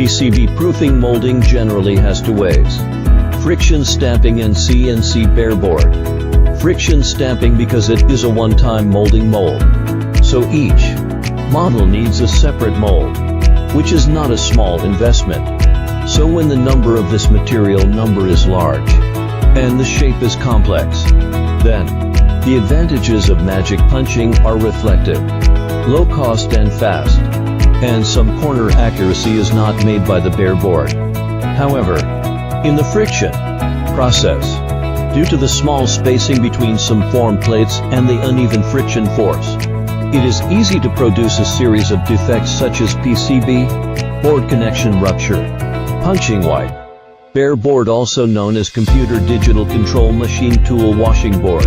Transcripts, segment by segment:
PCB proofing molding generally has two ways: friction stamping and CNC bare board. Friction stamping because it is a one-time molding mold. So each model needs a separate mold, which is not a small investment. So when the number of this material number is large, and the shape is complex, then the advantages of magic punching are reflected. Low cost and fast, and some corner accuracy is not made by the bare board. However, in the friction process, due to the small spacing between some form plates and the uneven friction force, it is easy to produce a series of defects such as PCB, board connection rupture, punching white. Bare board, also known as computer digital control machine tool washing board,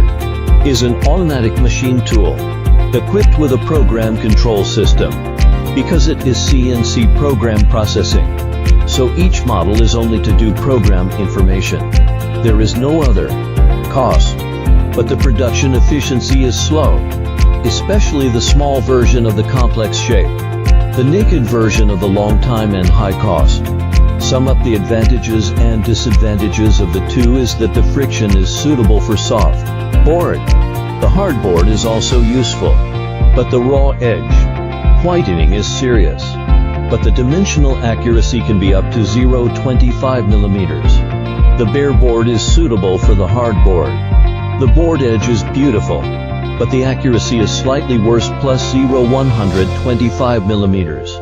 is an automatic machine tool equipped with a program control system. Because it is CNC program processing, so each model is only to do program information. There is no other cost, but the production efficiency is slow, especially the small version of the complex shape. The naked version of the long time and high cost. Sum up the advantages and disadvantages of the two is that the friction is suitable for soft board. The hard board is also useful, but the raw edge whitening is serious. But the dimensional accuracy can be up to 0.25 millimeters. The bare board is suitable for the hard board. The board edge is beautiful, but the accuracy is slightly worse, plus 0.125 millimeters.